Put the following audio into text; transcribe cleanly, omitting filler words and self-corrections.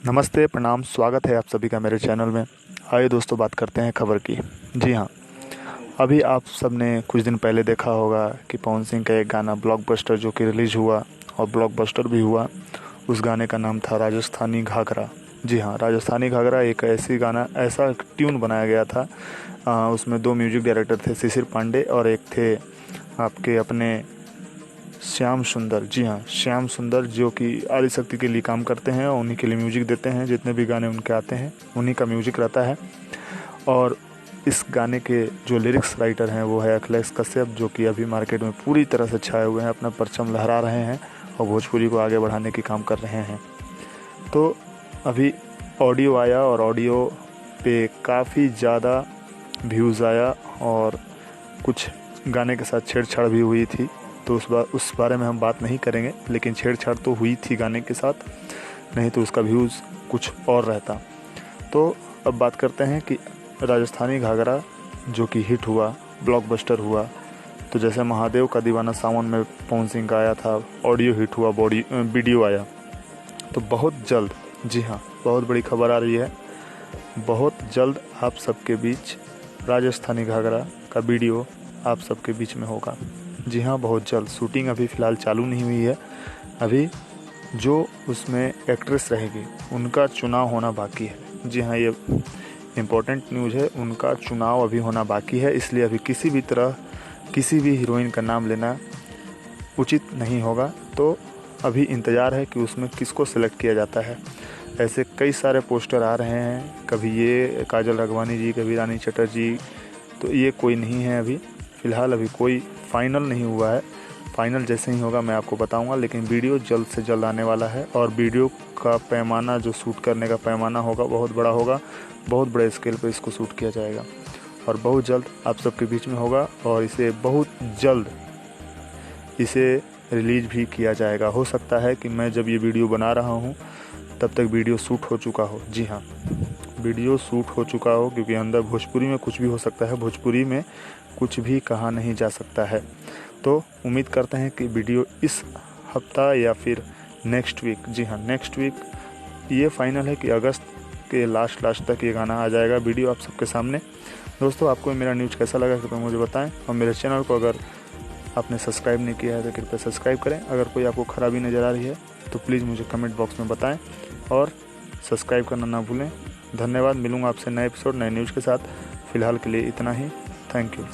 नमस्ते, प्रणाम, स्वागत है आप सभी का मेरे चैनल में। आइए दोस्तों, बात करते हैं खबर की। जी हाँ, अभी आप सब ने कुछ दिन पहले देखा होगा कि पवन सिंह का एक गाना ब्लॉकबस्टर जो कि रिलीज़ हुआ और ब्लॉकबस्टर भी हुआ। उस गाने का नाम था राजस्थानी घाघरा। जी हाँ, राजस्थानी घाघरा एक ऐसा ट्यून बनाया गया था। उसमें 2 म्यूजिक डायरेक्टर थे, शिशिर पांडे और एक थे आपके अपने श्याम सुंदर। जी हाँ, श्याम सुंदर जो कि आदिशक्ति के लिए काम करते हैं और उन्हीं के लिए म्यूजिक देते हैं। जितने भी गाने उनके आते हैं उन्हीं का म्यूजिक रहता है। और इस गाने के जो लिरिक्स राइटर हैं वो है अखिलेश कश्यप, जो कि अभी मार्केट में पूरी तरह से छाए हुए हैं, अपना परचम लहरा रहे हैं और भोजपुरी को आगे बढ़ाने की काम कर रहे हैं। तो अभी ऑडियो आया और ऑडियो पे काफ़ी ज़्यादा व्यूज़ आया और कुछ गाने के साथ छेड़छाड़ भी हुई थी। तो उस बारे में हम बात नहीं करेंगे, लेकिन छेड़छाड़ तो हुई थी गाने के साथ, नहीं तो उसका व्यूज़ कुछ और रहता। तो अब बात करते हैं कि राजस्थानी घाघरा जो कि हिट हुआ, ब्लॉकबस्टर हुआ। तो जैसे महादेव का दीवाना सावन में पवन सिंह का आया था, ऑडियो हिट हुआ, वीडियो आया। तो बहुत जल्द, जी हाँ, बहुत बड़ी खबर आ रही है, बहुत जल्द आप सबके बीच राजस्थानी घाघरा का वीडियो आप सबके बीच में होगा। जी हाँ, बहुत जल्द। शूटिंग अभी फ़िलहाल चालू नहीं हुई है। अभी जो उसमें एक्ट्रेस रहेगी उनका चुनाव होना बाकी है। जी हाँ, ये इम्पोर्टेंट न्यूज़ है, उनका चुनाव अभी होना बाकी है। इसलिए अभी किसी भी तरह किसी भी हीरोइन का नाम लेना उचित नहीं होगा। तो अभी इंतज़ार है कि उसमें किसको सेलेक्ट किया जाता है। ऐसे कई सारे पोस्टर आ रहे हैं, कभी ये काजल राघवानी जी, कभी रानी चटर्जी। तो ये कोई नहीं है अभी फ़िलहाल, अभी कोई फाइनल नहीं हुआ है। फाइनल जैसे ही होगा मैं आपको बताऊंगा, लेकिन वीडियो जल्द से जल्द आने वाला है। और वीडियो का पैमाना, जो शूट करने का पैमाना होगा, बहुत बड़ा होगा। बहुत बड़े स्केल पे इसको शूट किया जाएगा और बहुत जल्द आप सबके बीच में होगा। और इसे बहुत जल्द इसे रिलीज़ भी किया जाएगा। हो सकता है कि मैं जब ये वीडियो बना रहा हूँ तब तक वीडियो शूट हो चुका हो। जी हाँ, वीडियो शूट हो चुका हो, क्योंकि अंदर भोजपुरी में कुछ भी हो सकता है, भोजपुरी में कुछ भी कहा नहीं जा सकता है। तो उम्मीद करते हैं कि वीडियो इस हफ्ता या फिर नेक्स्ट वीक, जी हाँ नेक्स्ट वीक, ये फाइनल है कि अगस्त के लास्ट तक ये गाना आ जाएगा, वीडियो आप सबके सामने। दोस्तों, आपको मेरा न्यूज़ कैसा लगा कृपया मुझे बताएं। और मेरे चैनल को अगर आपने सब्सक्राइब नहीं किया है तो कृपया सब्सक्राइब करें। अगर कोई आपको खराबी नज़र आ रही है तो प्लीज़ मुझे कमेंट बॉक्स में बताएं और सब्सक्राइब करना ना भूलें। धन्यवाद। मिलूंगा आपसे नए एपिसोड, नए न्यूज़ के साथ। फ़िलहाल के लिए इतना ही। Thank you.